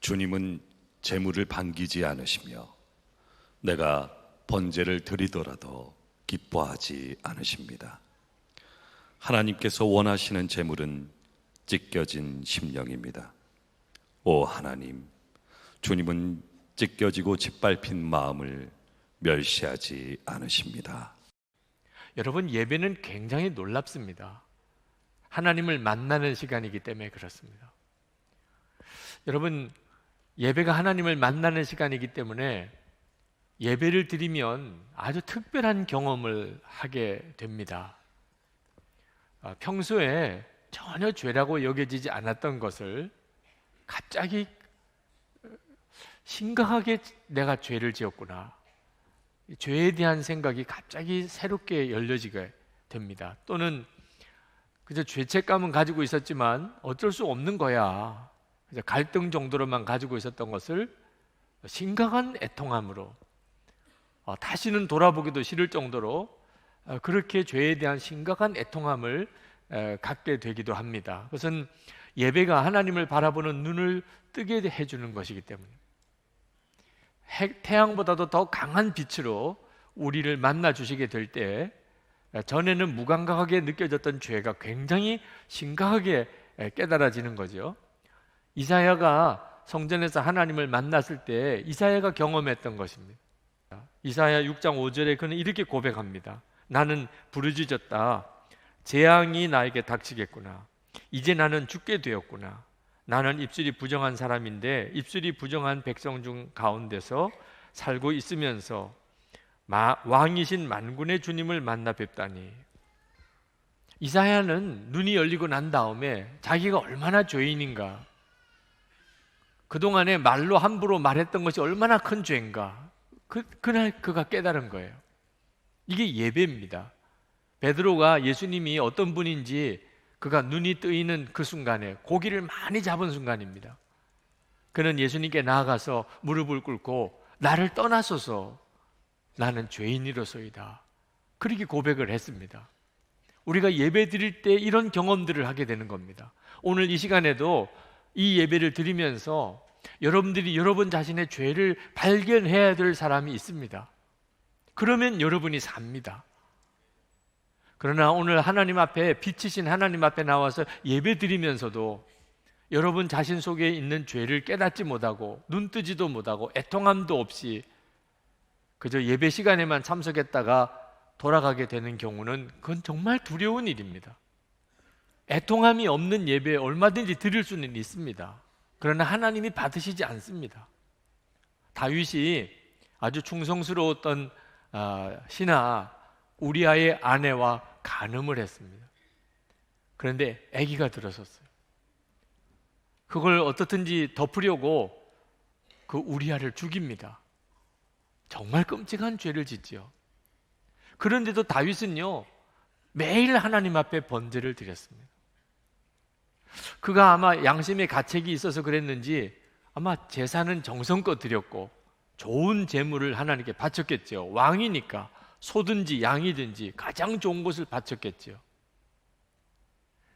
주님은 재물을 반기지 않으시며 내가 번제를 드리더라도 기뻐하지 않으십니다. 하나님께서 원하시는 재물은 찢겨진 심령입니다. 오 하나님, 주님은 찢겨지고 짓밟힌 마음을 멸시하지 않으십니다. 여러분, 예배는 굉장히 놀랍습니다. 하나님을 만나는 시간이기 때문에 그렇습니다. 여러분, 예배가 하나님을 만나는 시간이기 때문에 예배를 드리면 아주 특별한 경험을 하게 됩니다. 평소에 전혀 죄라고 여겨지지 않았던 것을 갑자기 심각하게 내가 죄를 지었구나, 죄에 대한 생각이 갑자기 새롭게 열려지게 됩니다. 또는 그저 죄책감은 가지고 있었지만 어쩔 수 없는 거야, 갈등 정도로만 가지고 있었던 것을 심각한 애통함으로, 다시는 돌아보기도 싫을 정도로 그렇게 죄에 대한 심각한 애통함을 갖게 되기도 합니다. 그것은 예배가 하나님을 바라보는 눈을 뜨게 해주는 것이기 때문에, 태양보다도 더 강한 빛으로 우리를 만나 주시게 될 때 전에는 무감각하게 느껴졌던 죄가 굉장히 심각하게 깨달아지는 거죠. 이사야가 성전에서 하나님을 만났을 때 이사야가 경험했던 것입니다. 이사야 6장 5절에 그는 이렇게 고백합니다. 나는 부르짖었다. 재앙이 나에게 닥치겠구나. 이제 나는 죽게 되었구나. 나는 입술이 부정한 사람인데 입술이 부정한 백성 중 가운데서 살고 있으면서 왕이신 만군의 주님을 만나 뵙다니. 이사야는 눈이 열리고 난 다음에 자기가 얼마나 죄인인가, 그동안에 말로 함부로 말했던 것이 얼마나 큰 죄인가, 그날 그가 깨달은 거예요. 이게 예배입니다. 베드로가 예수님이 어떤 분인지 그가 눈이 뜨이는 그 순간에, 고기를 많이 잡은 순간입니다. 그는 예수님께 나아가서 무릎을 꿇고 나를 떠나소서, 나는 죄인이로소이다, 그렇게 고백을 했습니다. 우리가 예배 드릴 때 이런 경험들을 하게 되는 겁니다. 오늘 이 시간에도 이 예배를 드리면서 여러분들이 여러분 자신의 죄를 발견해야 될 사람이 있습니다. 그러면 여러분이 삽니다. 그러나 오늘 하나님 앞에, 빛이신 하나님 앞에 나와서 예배 드리면서도 여러분 자신 속에 있는 죄를 깨닫지 못하고 눈 뜨지도 못하고 애통함도 없이 그저 예배 시간에만 참석했다가 돌아가게 되는 경우는 그건 정말 두려운 일입니다. 애통함이 없는 예배 얼마든지 드릴 수는 있습니다. 그러나 하나님이 받으시지 않습니다. 다윗이 아주 충성스러웠던 신하 우리아의 아내와 간음을 했습니다. 그런데 아기가 들어섰어요. 그걸 어떻든지 덮으려고 그 우리아를 죽입니다. 정말 끔찍한 죄를 짓지요. 그런데도 다윗은요, 매일 하나님 앞에 번제를 드렸습니다. 그가 아마 양심의 가책이 있어서 그랬는지 아마 제사는 정성껏 드렸고 좋은 제물을 하나님께 바쳤겠죠. 왕이니까 소든지 양이든지 가장 좋은 것을 바쳤겠죠.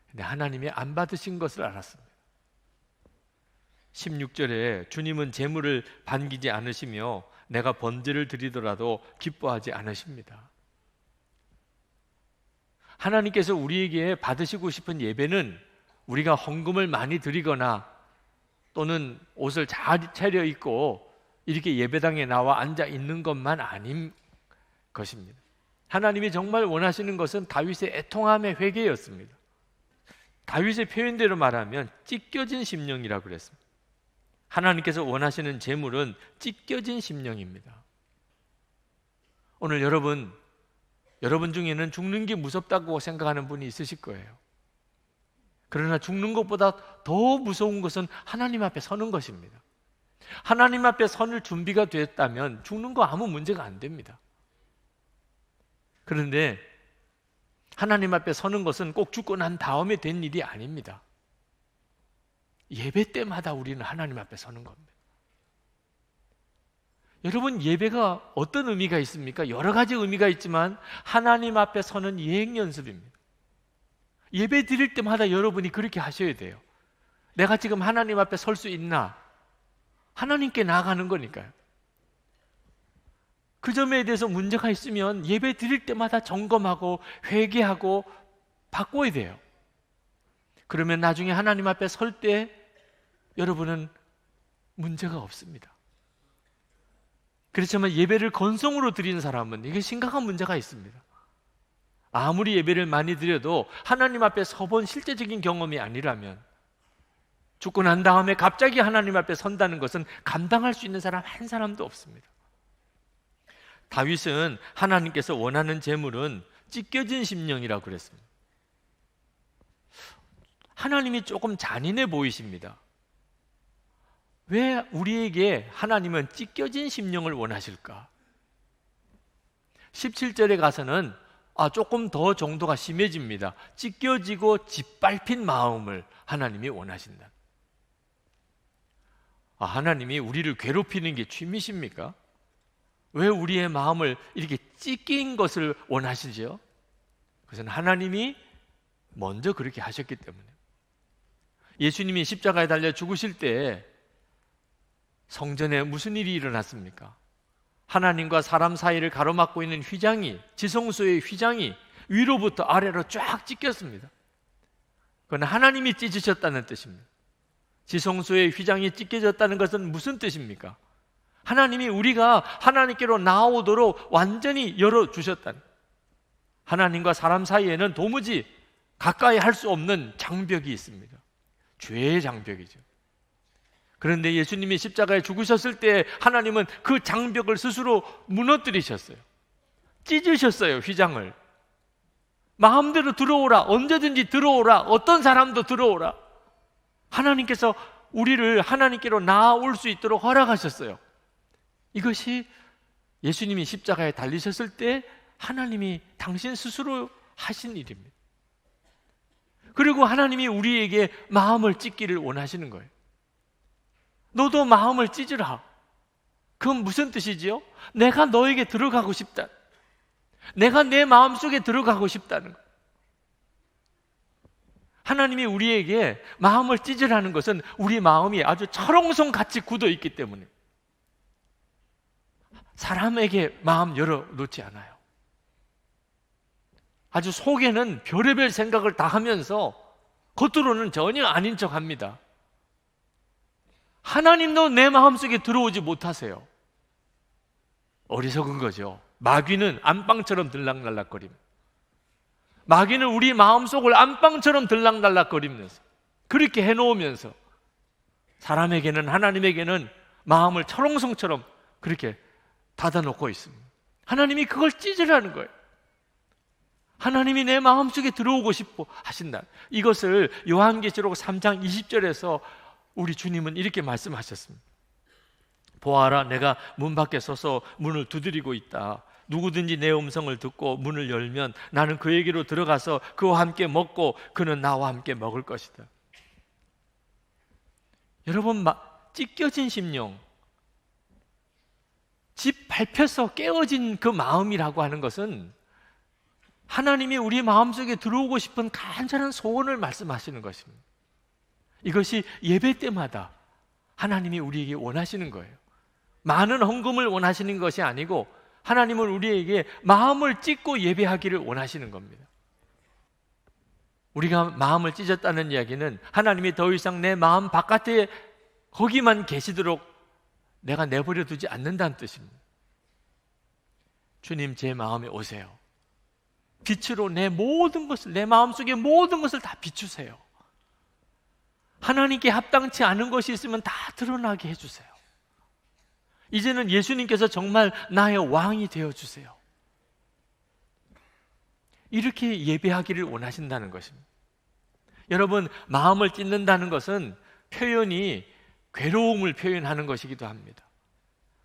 근데 하나님이 안 받으신 것을 알았습니다. 16절에 주님은 제물을 반기지 않으시며 내가 번제를 드리더라도 기뻐하지 않으십니다. 하나님께서 우리에게 받으시고 싶은 예배는 우리가 헌금을 많이 드리거나 또는 옷을 잘 차려입고 이렇게 예배당에 나와 앉아 있는 것만 아닌 것입니다. 하나님이 정말 원하시는 것은 다윗의 애통함의 회개였습니다. 다윗의 표현대로 말하면 찢겨진 심령이라고 그랬습니다. 하나님께서 원하시는 제물은 찢겨진 심령입니다. 오늘 여러분 중에는 죽는 게 무섭다고 생각하는 분이 있으실 거예요. 그러나 죽는 것보다 더 무서운 것은 하나님 앞에 서는 것입니다. 하나님 앞에 선을 준비가 됐다면 죽는 거 아무 문제가 안 됩니다. 그런데 하나님 앞에 서는 것은 꼭 죽고 난 다음에 된 일이 아닙니다. 예배 때마다 우리는 하나님 앞에 서는 겁니다. 여러분, 예배가 어떤 의미가 있습니까? 여러 가지 의미가 있지만 하나님 앞에 서는 예행 연습입니다. 예배 드릴 때마다 여러분이 그렇게 하셔야 돼요. 내가 지금 하나님 앞에 설 수 있나? 하나님께 나아가는 거니까요. 그 점에 대해서 문제가 있으면 예배 드릴 때마다 점검하고 회개하고 바꿔야 돼요. 그러면 나중에 하나님 앞에 설 때 여러분은 문제가 없습니다. 그렇지만 예배를 건성으로 드리는 사람은 이게 심각한 문제가 있습니다. 아무리 예배를 많이 드려도 하나님 앞에 서본 실제적인 경험이 아니라면, 죽고 난 다음에 갑자기 하나님 앞에 선다는 것은 감당할 수 있는 사람 한 사람도 없습니다. 다윗은 하나님께서 원하는 제물은 찢겨진 심령이라고 그랬습니다. 하나님이 조금 잔인해 보이십니다. 왜 우리에게 하나님은 찢겨진 심령을 원하실까? 17절에 가서는 조금 더 정도가 심해집니다. 찢겨지고 짓밟힌 마음을 하나님이 원하신다. 하나님이 우리를 괴롭히는 게 취미십니까? 왜 우리의 마음을 이렇게 찢긴 것을 원하시죠? 그것은 하나님이 먼저 그렇게 하셨기 때문에. 예수님이 십자가에 달려 죽으실 때 성전에 무슨 일이 일어났습니까? 하나님과 사람 사이를 가로막고 있는 휘장이, 지성소의 휘장이 위로부터 아래로 쫙 찢겼습니다. 그건 하나님이 찢으셨다는 뜻입니다. 지성소의 휘장이 찢겨졌다는 것은 무슨 뜻입니까? 하나님이 우리가 하나님께로 나오도록 완전히 열어주셨다는, 하나님과 사람 사이에는 도무지 가까이 할 수 없는 장벽이 있습니다. 죄의 장벽이죠. 그런데 예수님이 십자가에 죽으셨을 때 하나님은 그 장벽을 스스로 무너뜨리셨어요. 찢으셨어요, 휘장을. 마음대로 들어오라, 언제든지 들어오라, 어떤 사람도 들어오라. 하나님께서 우리를 하나님께로 나아올 수 있도록 허락하셨어요. 이것이 예수님이 십자가에 달리셨을 때 하나님이 당신 스스로 하신 일입니다. 그리고 하나님이 우리에게 마음을 찢기를 원하시는 거예요. 너도 마음을 찢으라. 그건 무슨 뜻이지요? 내가 너에게 들어가고 싶다. 내가 내 마음속에 들어가고 싶다는 거예요. 하나님이 우리에게 마음을 찢으라는 것은 우리 마음이 아주 철옹성같이 굳어 있기 때문에 사람에게 마음 열어놓지 않아요. 아주 속에는 별의별 생각을 다 하면서 겉으로는 전혀 아닌 척 합니다. 하나님도 내 마음속에 들어오지 못하세요. 어리석은 거죠. 마귀는 안방처럼 들락날락거립니다. 마귀는 우리 마음속을 안방처럼 들락날락거리면서 그렇게 해놓으면서 사람에게는, 하나님에게는 마음을 철옹성처럼 그렇게 닫아놓고 있습니다. 하나님이 그걸 찢으라는 거예요. 하나님이 내 마음속에 들어오고 싶어 하신다. 이것을 요한계시록 3장 20절에서 우리 주님은 이렇게 말씀하셨습니다. 보아라, 내가 문 밖에 서서 문을 두드리고 있다. 누구든지 내 음성을 듣고 문을 열면 나는 그에게로 들어가서 그와 함께 먹고 그는 나와 함께 먹을 것이다. 여러분, 찢겨진 심령, 집 밟혀서 깨어진 그 마음이라고 하는 것은 하나님이 우리 마음속에 들어오고 싶은 간절한 소원을 말씀하시는 것입니다. 이것이 예배 때마다 하나님이 우리에게 원하시는 거예요. 많은 헌금을 원하시는 것이 아니고 하나님은 우리에게 마음을 찢고 예배하기를 원하시는 겁니다. 우리가 마음을 찢었다는 이야기는 하나님이 더 이상 내 마음 바깥에 거기만 계시도록 내가 내버려 두지 않는다는 뜻입니다. 주님, 제 마음에 오세요. 빛으로 내 모든 것을, 내 마음속의 모든 것을 다 비추세요. 하나님께 합당치 않은 것이 있으면 다 드러나게 해주세요. 이제는 예수님께서 정말 나의 왕이 되어주세요. 이렇게 예배하기를 원하신다는 것입니다. 여러분, 마음을 찢는다는 것은 표현이 괴로움을 표현하는 것이기도 합니다.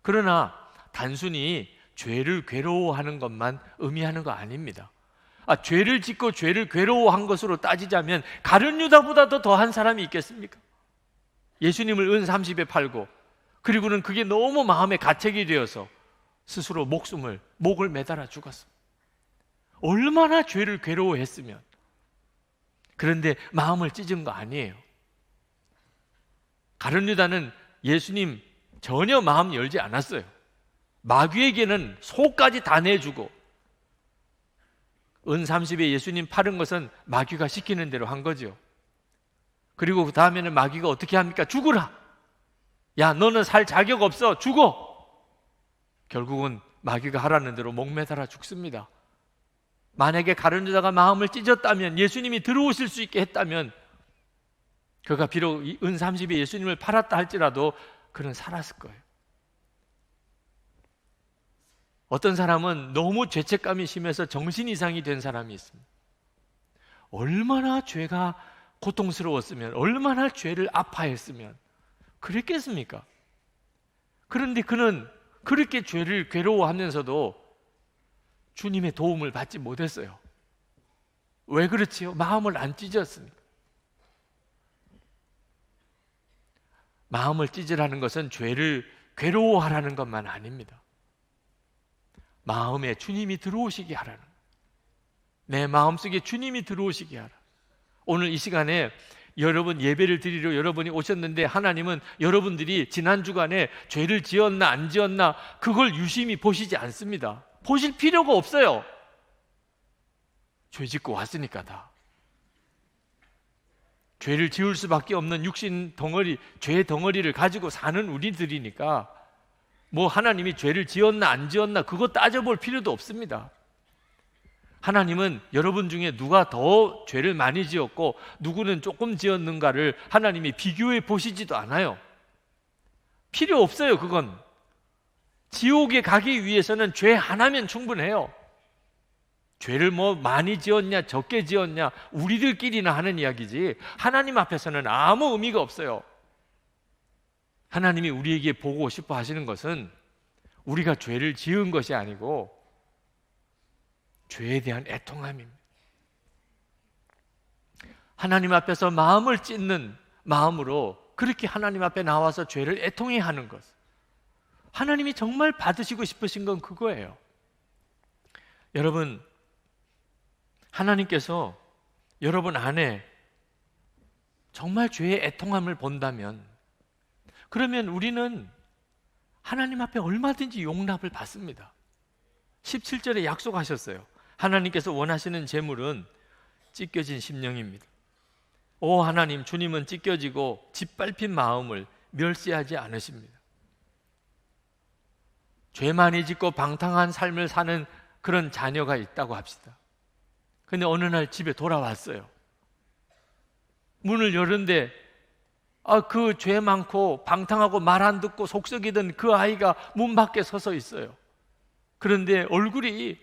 그러나 단순히 죄를 괴로워하는 것만 의미하는 거 아닙니다. 죄를 짓고 죄를 괴로워한 것으로 따지자면 가룟 유다보다도 더한 사람이 있겠습니까? 예수님을 은 30에 팔고 그리고는 그게 너무 마음에 가책이 되어서 스스로 목을 매달아 죽었습니다. 얼마나 죄를 괴로워했으면. 그런데 마음을 찢은 거 아니에요. 가룟 유다는 예수님 전혀 마음 열지 않았어요. 마귀에게는 속까지 다 내주고, 은 30에 예수님 팔은 것은 마귀가 시키는 대로 한 거죠. 그리고 그 다음에는 마귀가 어떻게 합니까? 죽으라. 야, 너는 살 자격 없어. 죽어. 결국은 마귀가 하라는 대로 목매달아 죽습니다. 만약에 가룟 유다가 마음을 찢었다면, 예수님이 들어오실 수 있게 했다면, 그가 비록 은 30에 예수님을 팔았다 할지라도 그는 살았을 거예요. 어떤 사람은 너무 죄책감이 심해서 정신 이상이 된 사람이 있습니다. 얼마나 죄가 고통스러웠으면, 얼마나 죄를 아파했으면 그랬겠습니까? 그런데 그는 그렇게 죄를 괴로워하면서도 주님의 도움을 받지 못했어요. 왜 그렇지요? 마음을 안 찢었으니까. 마음을 찢으라는 것은 죄를 괴로워하라는 것만 아닙니다. 마음에 주님이 들어오시게 하라는, 내 마음속에 주님이 들어오시게 하라. 오늘 이 시간에 여러분 예배를 드리러 여러분이 오셨는데, 하나님은 여러분들이 지난 주간에 죄를 지었나 안 지었나 그걸 유심히 보시지 않습니다. 보실 필요가 없어요. 죄 짓고 왔으니까 다. 죄를 지을 수밖에 없는 육신 덩어리, 죄 덩어리를 가지고 사는 우리들이니까 뭐 하나님이 죄를 지었나 안 지었나 그거 따져볼 필요도 없습니다. 하나님은 여러분 중에 누가 더 죄를 많이 지었고 누구는 조금 지었는가를 하나님이 비교해 보시지도 않아요. 필요 없어요. 그건 지옥에 가기 위해서는 죄 하나면 충분해요. 죄를 뭐 많이 지었냐 적게 지었냐 우리들끼리나 하는 이야기지, 하나님 앞에서는 아무 의미가 없어요. 하나님이 우리에게 보고 싶어 하시는 것은 우리가 죄를 지은 것이 아니고 죄에 대한 애통함입니다. 하나님 앞에서 마음을 찢는 마음으로 그렇게 하나님 앞에 나와서 죄를 애통해 하는 것, 하나님이 정말 받으시고 싶으신 건 그거예요. 여러분, 하나님께서 여러분 안에 정말 죄의 애통함을 본다면, 그러면 우리는 하나님 앞에 얼마든지 용납을 받습니다. 17절에 약속하셨어요. 하나님께서 원하시는 제물은 찢겨진 심령입니다. 오 하나님, 주님은 찢겨지고 짓밟힌 마음을 멸시하지 않으십니다. 죄 많이 짓고 방탕한 삶을 사는 그런 자녀가 있다고 합시다. 근데 어느 날 집에 돌아왔어요. 문을 열는데 그 죄 많고 방탕하고 말 안 듣고 속썩이던 그 아이가 문 밖에 서서 있어요. 그런데 얼굴이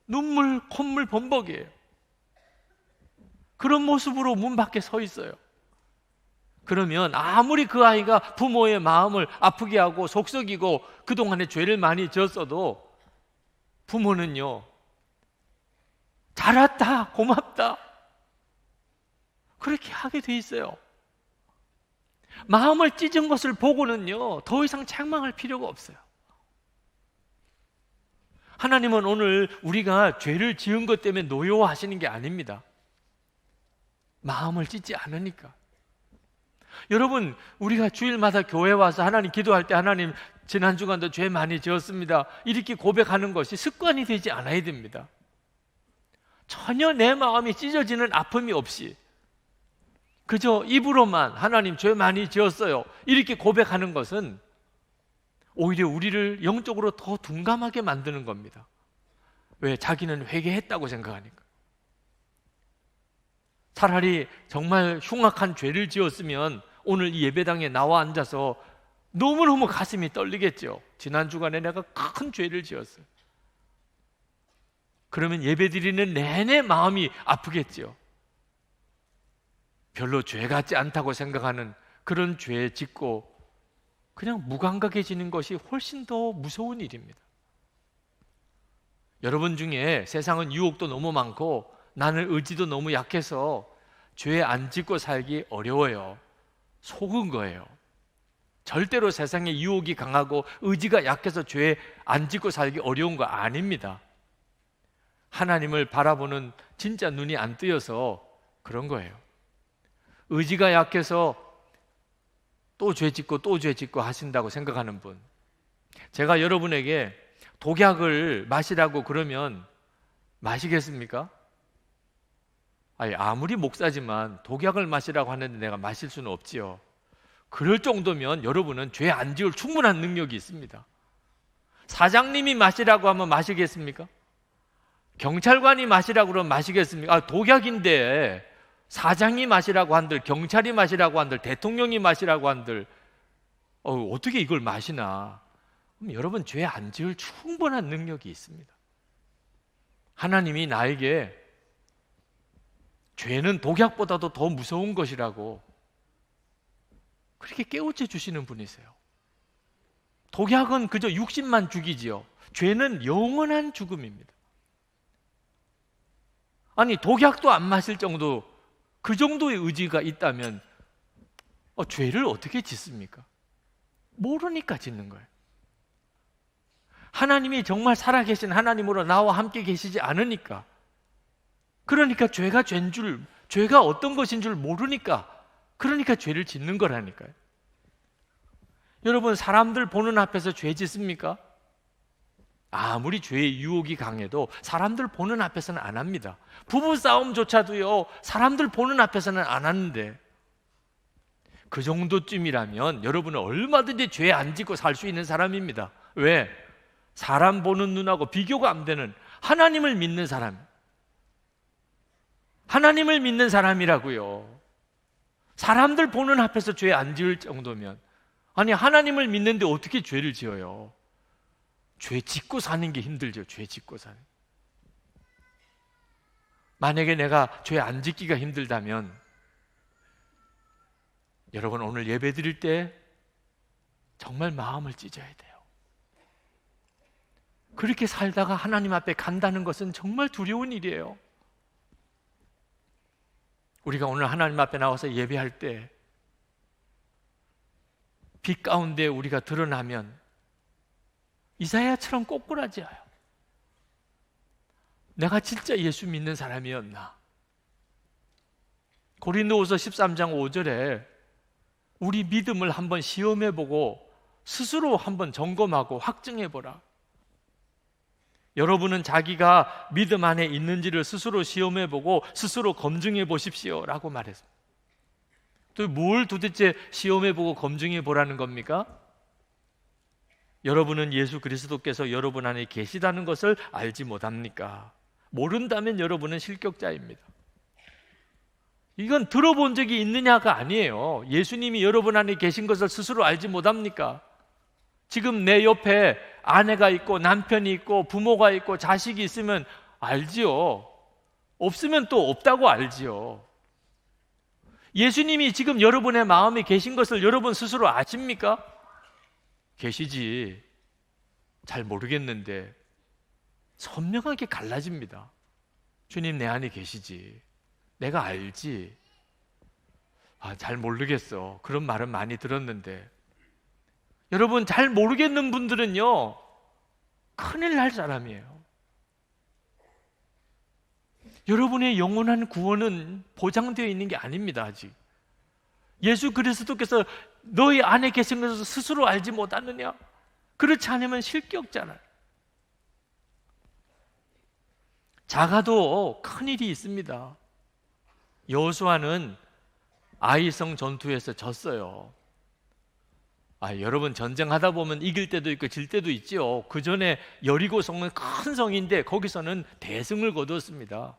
눈물, 콧물 범벅이에요. 그런 모습으로 문 밖에 서 있어요. 그러면 아무리 그 아이가 부모의 마음을 아프게 하고 속썩이고 그동안에 죄를 많이 지었어도 부모는요, 잘 왔다, 고맙다, 그렇게 하게 돼 있어요. 마음을 찢은 것을 보고는요, 더 이상 책망할 필요가 없어요. 하나님은 오늘 우리가 죄를 지은 것 때문에 노여워하시는 게 아닙니다. 마음을 찢지 않으니까. 여러분, 우리가 주일마다 교회 와서 하나님 기도할 때 하나님 지난 주간도 죄 많이 지었습니다, 이렇게 고백하는 것이 습관이 되지 않아야 됩니다. 전혀 내 마음이 찢어지는 아픔이 없이 그저 입으로만 하나님 죄 많이 지었어요 이렇게 고백하는 것은 오히려 우리를 영적으로 더 둔감하게 만드는 겁니다. 왜? 자기는 회개했다고 생각하니까. 차라리 정말 흉악한 죄를 지었으면 오늘 이 예배당에 나와 앉아서 너무너무 가슴이 떨리겠죠. 지난 주간에 내가 큰 죄를 지었어요. 그러면 예배 드리는 내내 마음이 아프겠죠. 별로 죄 같지 않다고 생각하는 그런 죄 짓고 그냥 무감각해지는 것이 훨씬 더 무서운 일입니다. 여러분 중에 세상은 유혹도 너무 많고 나는 의지도 너무 약해서 죄 안 짓고 살기 어려워요. 속은 거예요. 절대로 세상에 유혹이 강하고 의지가 약해서 죄 안 짓고 살기 어려운 거 아닙니다. 하나님을 바라보는 진짜 눈이 안 뜨여서 그런 거예요. 의지가 약해서 또 죄 짓고 또 죄 짓고 하신다고 생각하는 분, 제가 여러분에게 독약을 마시라고 그러면 마시겠습니까? 아니, 아무리 목사지만 독약을 마시라고 하는데 내가 마실 수는 없지요. 그럴 정도면 여러분은 죄 안 지을 충분한 능력이 있습니다. 사장님이 마시라고 하면 마시겠습니까? 경찰관이 마시라고 그러면 마시겠습니까? 아, 독약인데 사장이 마시라고 한들, 경찰이 마시라고 한들, 대통령이 마시라고 한들 어떻게 이걸 마시나? 그럼 여러분 죄 안 지을 충분한 능력이 있습니다. 하나님이 나에게 죄는 독약보다도 더 무서운 것이라고 그렇게 깨우쳐 주시는 분이세요. 독약은 그저 육신만 죽이지요. 죄는 영원한 죽음입니다. 아니, 독약도 안 마실 정도, 그 정도의 의지가 있다면 죄를 어떻게 짓습니까? 모르니까 짓는 거예요. 하나님이 정말 살아계신 하나님으로 나와 함께 계시지 않으니까, 그러니까 죄가 죄인 줄, 죄가 어떤 것인 줄 모르니까, 그러니까 죄를 짓는 거라니까요. 여러분, 사람들 보는 앞에서 죄 짓습니까? 아무리 죄의 유혹이 강해도 사람들 보는 앞에서는 안 합니다. 부부싸움조차도요, 사람들 보는 앞에서는 안 하는데, 그 정도쯤이라면 여러분은 얼마든지 죄 안 짓고 살 수 있는 사람입니다. 왜? 사람 보는 눈하고 비교가 안 되는 하나님을 믿는 사람, 하나님을 믿는 사람이라고요. 사람들 보는 앞에서 죄 안 지을 정도면, 아니, 하나님을 믿는데 어떻게 죄를 지어요? 죄 짓고 사는 게 힘들죠. 죄 짓고 사는. 만약에 내가 죄 안 짓기가 힘들다면, 여러분 오늘 예배 드릴 때 정말 마음을 찢어야 돼요. 그렇게 살다가 하나님 앞에 간다는 것은 정말 두려운 일이에요. 우리가 오늘 하나님 앞에 나와서 예배할 때 빛 가운데 우리가 드러나면 이사야처럼 꼬꾸라져요. 내가 진짜 예수 믿는 사람이었나? 고린도후서 13장 5절에 우리 믿음을 한번 시험해보고 스스로 한번 점검하고 확증해보라. 여러분은 자기가 믿음 안에 있는지를 스스로 시험해보고 스스로 검증해 보십시오 라고 말했습니다. 또 뭘 도대체 시험해보고 검증해보라는 겁니까? 여러분은 예수 그리스도께서 여러분 안에 계시다는 것을 알지 못합니까? 모른다면 여러분은 실격자입니다. 이건 들어본 적이 있느냐가 아니에요. 예수님이 여러분 안에 계신 것을 스스로 알지 못합니까? 지금 내 옆에 아내가 있고 남편이 있고 부모가 있고 자식이 있으면 알지요. 없으면 또 없다고 알지요. 예수님이 지금 여러분의 마음에 계신 것을 여러분 스스로 아십니까? 계시지. 잘 모르겠는데 선명하게 갈라집니다. 주님, 내 안에 계시지. 내가 알지. 잘 모르겠어. 그런 말은 많이 들었는데, 여러분 잘 모르겠는 분들은요 큰일 날 사람이에요. 여러분의 영원한 구원은 보장되어 있는 게 아닙니다. 아직 예수 그리스도께서 너희 안에 계신 것을 스스로 알지 못하느냐? 그렇지 않으면 실격잖아요. 작아도 큰일이 있습니다. 여호수아는 아이성 전투에서 졌어요. 여러분 전쟁하다 보면 이길 때도 있고 질 때도 있지요. 그 전에 여리고성은 큰 성인데 거기서는 대승을 거두었습니다.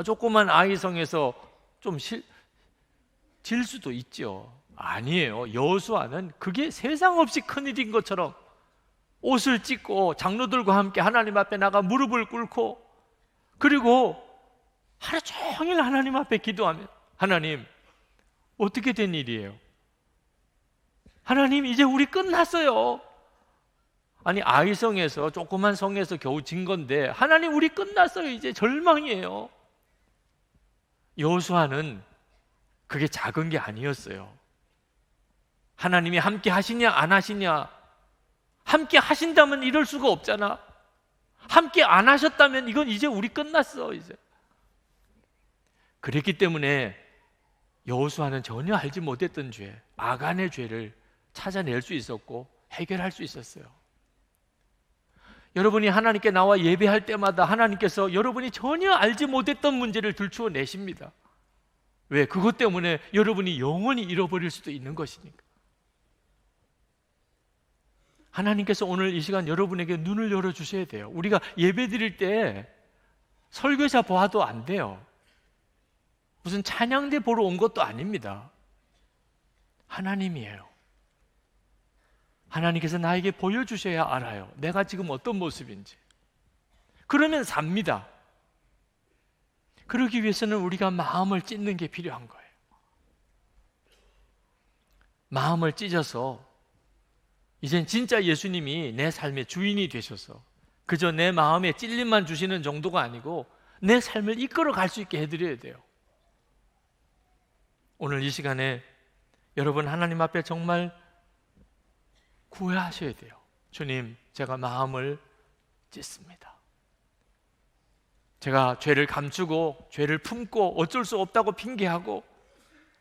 조그만 아이성에서 좀 질 수도 있죠. 아니에요. 여호수아는 그게 세상 없이 큰일인 것처럼 옷을 찢고 장로들과 함께 하나님 앞에 나가 무릎을 꿇고, 그리고 하루 종일 하나님 앞에 기도하면, 하나님 어떻게 된 일이에요? 하나님 이제 우리 끝났어요. 아니, 아이성에서 조그만 성에서 겨우 진 건데 하나님 우리 끝났어요. 이제 절망이에요. 여호수아는 그게 작은 게 아니었어요. 하나님이 함께 하시냐 안 하시냐, 함께 하신다면 이럴 수가 없잖아. 함께 안 하셨다면 이건 이제 우리 끝났어. 이제. 그랬기 때문에 여호수아는 전혀 알지 못했던 죄, 아간의 죄를 찾아낼 수 있었고 해결할 수 있었어요. 여러분이 하나님께 나와 예배할 때마다 하나님께서 여러분이 전혀 알지 못했던 문제를 들추어 내십니다. 왜? 그것 때문에 여러분이 영원히 잃어버릴 수도 있는 것이니까. 하나님께서 오늘 이 시간 여러분에게 눈을 열어주셔야 돼요. 우리가 예배 드릴 때 설교자 보아도 안 돼요. 무슨 찬양대 보러 온 것도 아닙니다. 하나님이에요. 하나님께서 나에게 보여주셔야 알아요. 내가 지금 어떤 모습인지. 그러면 삽니다. 그러기 위해서는 우리가 마음을 찢는 게 필요한 거예요. 마음을 찢어서 이젠 진짜 예수님이 내 삶의 주인이 되셔서 그저 내 마음에 찔림만 주시는 정도가 아니고 내 삶을 이끌어 갈 수 있게 해드려야 돼요. 오늘 이 시간에 여러분 하나님 앞에 정말 구애하셔야 돼요. 주님, 제가 마음을 찢습니다. 제가 죄를 감추고 죄를 품고 어쩔 수 없다고 핑계하고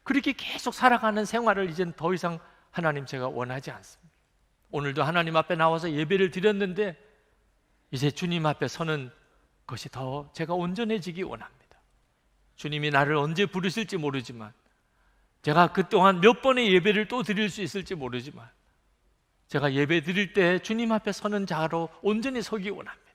그렇게 계속 살아가는 생활을 이젠 더 이상 하나님 제가 원하지 않습니다. 오늘도 하나님 앞에 나와서 예배를 드렸는데 이제 주님 앞에 서는 것이 더 제가 온전해지기 원합니다. 주님이 나를 언제 부르실지 모르지만 제가 그동안 몇 번의 예배를 또 드릴 수 있을지 모르지만 제가 예배 드릴 때 주님 앞에 서는 자로 온전히 서기 원합니다.